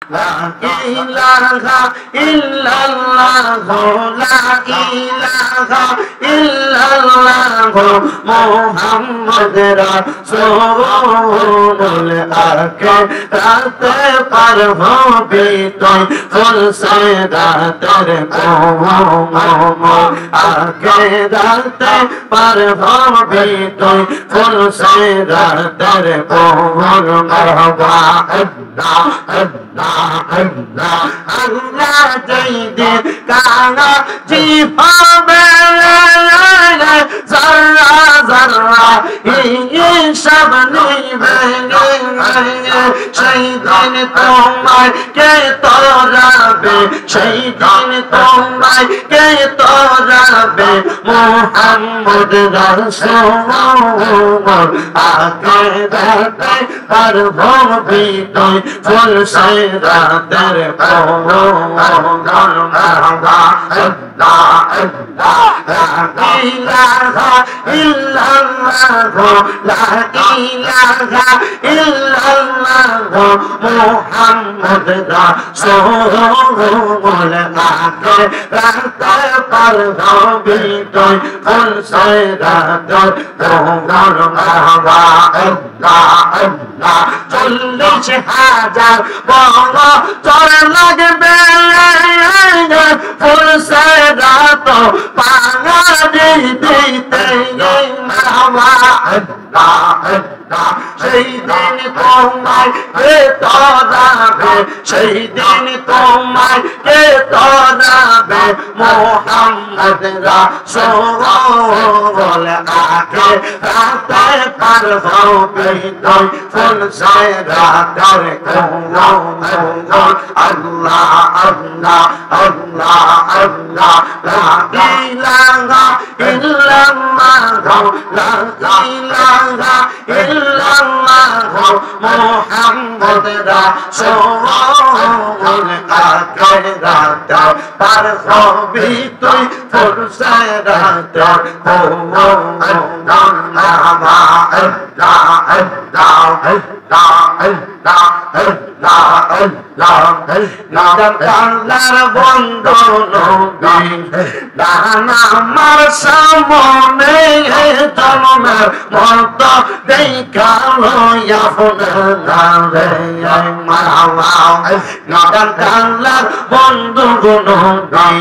লা ইলাহা ইল্লাল্লাহ লা ইলাহা ইল্লাল্লাহ মুহাম্মদ রাসূলুল আকে রাতে পার হবি তুই ফুল সে রাতের আকে রাতে পার হবি তুই ফুল সে রাতের মারহাবা আল্লাহ আল্লাহ আল্লাহ আল্লাহ জয়দে কানা জিভাবে জরা জরা সব নিবে সেই দিন তোমায় কে তোরাবে সেই দিন তোমায় কে তোরাবে মুহাম্মদ রাসূল আকে রাতে পার হবি তুই ফুল সে রাতের মারহাবা আল্লাহ আল্লাহ লা ইলাহা ইল্লাল্লাহ লা ইলাহা ইল্লাল্লাহ মুহাম্মদ রাসূলুল আকে রাতে পার হবি তুই ফুল সে রাতের মারহাবা আল্লাহ আল্লাহ 40,000 বড় চর লাগবে ফুল সে রাত পাগা দিতে মারহাবা আল্লাহ আল্লাহ সেই দিন তোমায় কে তোরাবে সেই দিন তোমায় কে তোরাবে মুহাম্মদ রাসূল আকে রাতে পার হবি তুই ফুল সে রাতের আল্লাহ আল্লাহ আল্লাহ আল্লাহ লা ইলাহা ইল্লাল্লাহ লা ইলাহা ইল্লাল্লাহ মুহাম্মদ রাসূল আকে রাতে পার হবি তুই ফুল সে রাতের মারহাবা আল্লাহ আল্লাহ আল্লাহ আল্লাহ আল্লাহ আল্লাহ আল্লাহর বন্ধু নবী দান আমার সামনে জন্মের মত দেখালো আপনারে মারহাবা আল্লাহর বন্ধু নবী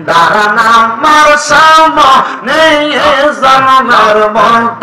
দান আমার সামনে জন্মের মত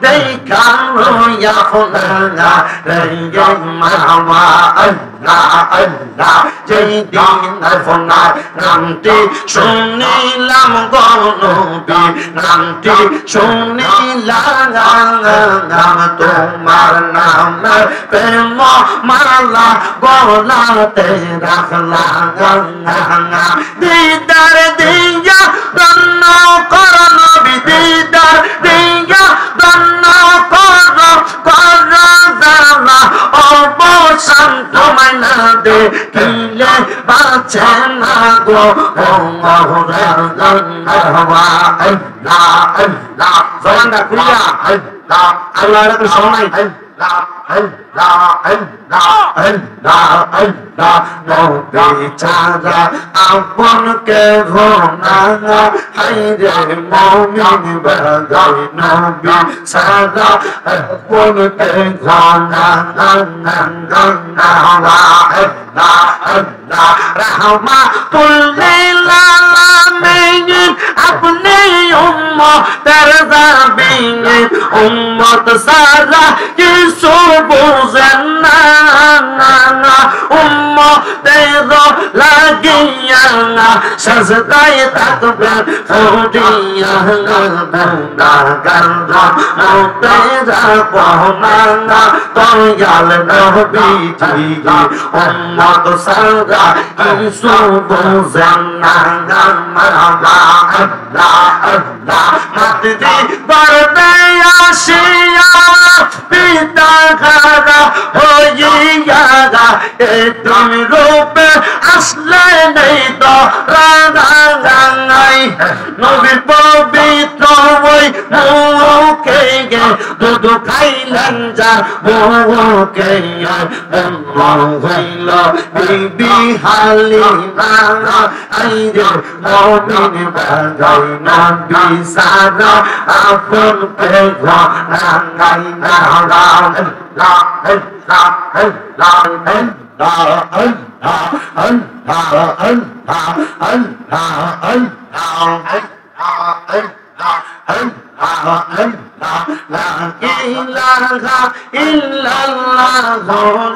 দেখালো আপনারে মারহাবা আল্লাহ আল্লাহ যেই দিন আপনার নামটি শুনিলাম গো নবী নামটি শুনিলাম তোমার নাম প্রেম মালা গলাতে রাখলাম দিদার দিয়া ধন্য কর নবী দিদার দিয়া ধন্য কর জানা অবসান তোমায় না দেখিলে বাঁচে না গো মারহাবা আল্লাহ আল্লাহ জবানটা খুলিয়া আল্লাহ আল্লাহর তো শোনাই আল্লাহ আল্লাহ আল্লাহ আল্লাহ আল্লাহ নবী ছাড়া আপন কে ঘোনা হায়রে মুমিন বাগাই নবী ছাড়া আপন কে ঘোনা আল্লাহ আল্লাহ রাহমাতুল লিল আলামিন আপনি উম্মতের দাবিন উম্মত সারা কিছু বুঝেন না উম্মতের লাগিয়া সাজদায় থাকবেন ফুটিয়া গুনাহগার মুতেরা পহমানা দয়াল নবীজি উম্মত সারা কিছু বুঝেন না মারহাবা আল্লাহ আল্লাহ মাতৃ বরদে আসিয়া পিতা খারা হইয়া এ তুমি রূপে আসলে নেই তো রাঙাই নবীর পবিত্র ওই মুখে গে দুধ খাইলেন যা বউকে হইল বিবি হালিমা আইরে মমিন বাগাই নবী সারা আপন কে ঘনাই না La ilaha illallah,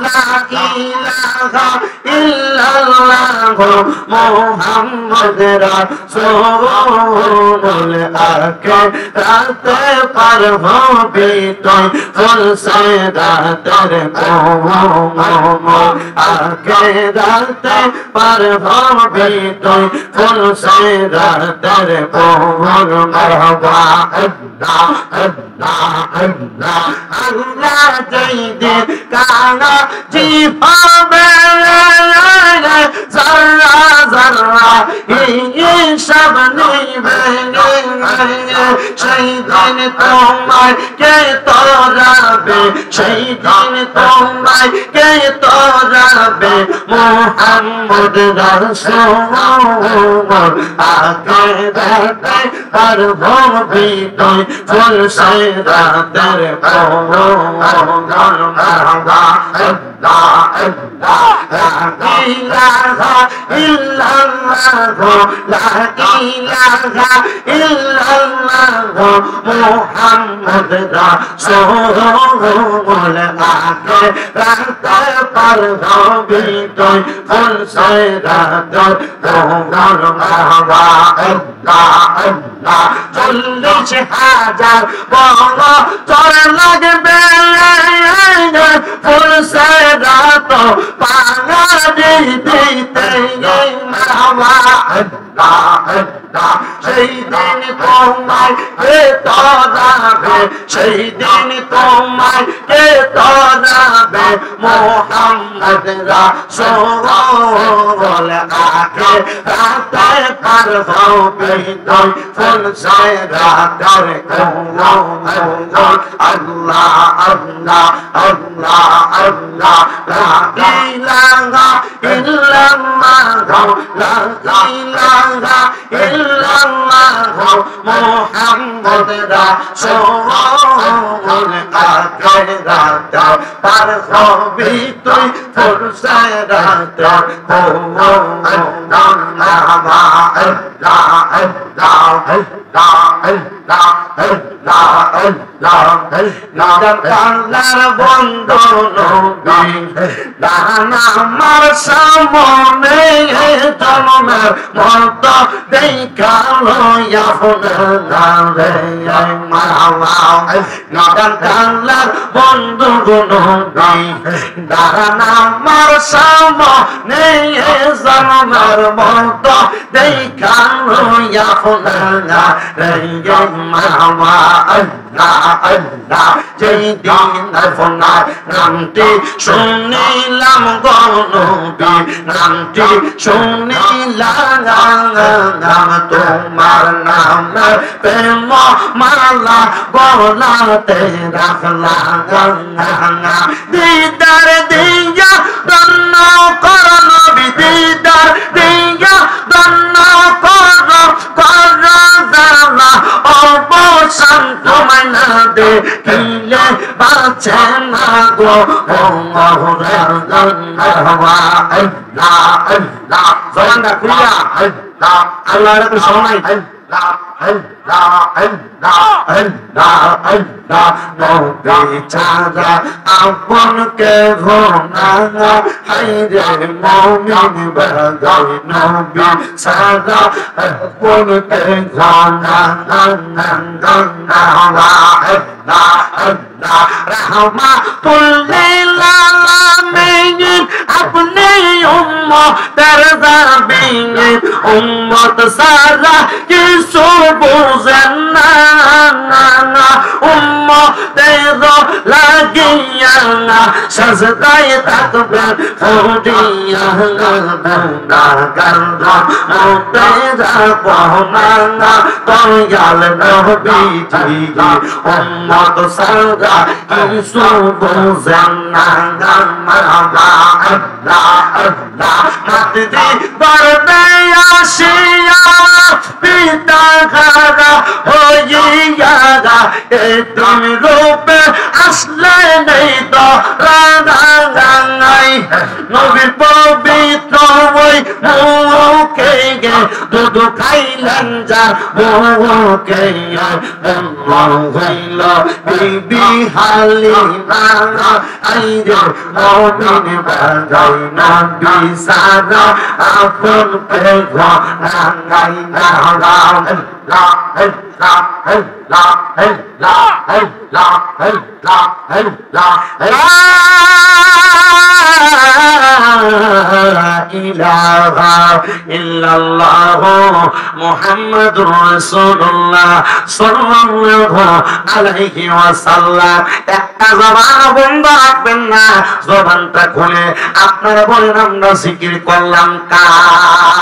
la ilaha illallah, Muhammad Rasul ake rate par hobi toy ful se rater mo ake rate par hobi toy ful se rater mo marhaba Allah jayde kana jipabe zarra zarra sab nibe shaydin tomay ke torabe shaydin tomay ke torabe Muhammad Rasul akirate par bhobi toy ful sayda dar La ilaha illallah, la ilaha illallah, Muhammad Rasul akirate par hobi toy ful sayda dar চল্লিশ হাজার বড় তোর লাগবে ফুল সেরা তো পাঙা দিতে সেই দিন তোমায় কে তরাবে সেই দিন তোমায় কে তরাবে মোহাম্মদ রাসূল আকে রাতে পার হবে তুই ফুল সেরা কর আল্লাহ আল্লাহ আল্লাহ আল্লাহ লা ইলাহা ইল্লাল্লাহ লা ইলাহা ইল্লাল্লাহ মুহাম্মদ রাসূল আখিরাত পার হবি তুই ফুরসারাত বন্ধু নবী দানা আমার সামনে জন্মের মত দেখালো আপনার বন্ধু নবী দানা আমার সামনে জন্মের মত দেখালো আপনার মামা আল্লাহ যেই দিন আপনার নামটি শুনিলাম গো নবী নামটি শুনিলাম তোমার নাম প্রেম মালা গলাতে রাখলাম দিদার দিয়া দন্ন কর নবী দিদার দিয়া দন্ন কর অবসান তোমায় না দেখিলে বাঁচে না গো জবানটা খুলিয়া আল্লাহ রাখুন সবাই আপন কে ঘোনা হাইরে মমিন বাগাই নবী সারা আপন কে ঘোনা রাহমাতুল আলামিন আপনি উম্মতের দাবিন উম্মত সারা কিছু বুঝেন না উম্মতের লাগিয়া সাজদায় থাকবেন পড়িয়া গুনাহগার মতে যাব না দয়াল নবীজি উম্মত সারা কিছু বুঝেন না মাতৃ গর্ভে আসিয়া পিতা ঘরা হইয়া তুমি রূপে আসলে নেই তো রাঙাই নবীর পবিত্র ওই মুখে গে দুধ খাইলেন যা মুখে হইল বিবি হালিমা আইরে মমিন বাজাই নবী সারা আপন পেঘ রাঙাই না রাম লা লা লা লা লা লা ইলাহা ইল্লাল্লাহ মুহাম্মাদুর রাসূলুল্লাহ সাল্লাল্লাহু আলাইহি ওয়াসাল্লাম একটা জবান বন্ধ রাখবেন না জবানটা খুলে আপনারা বলেন আমরা জিকির করলাম কার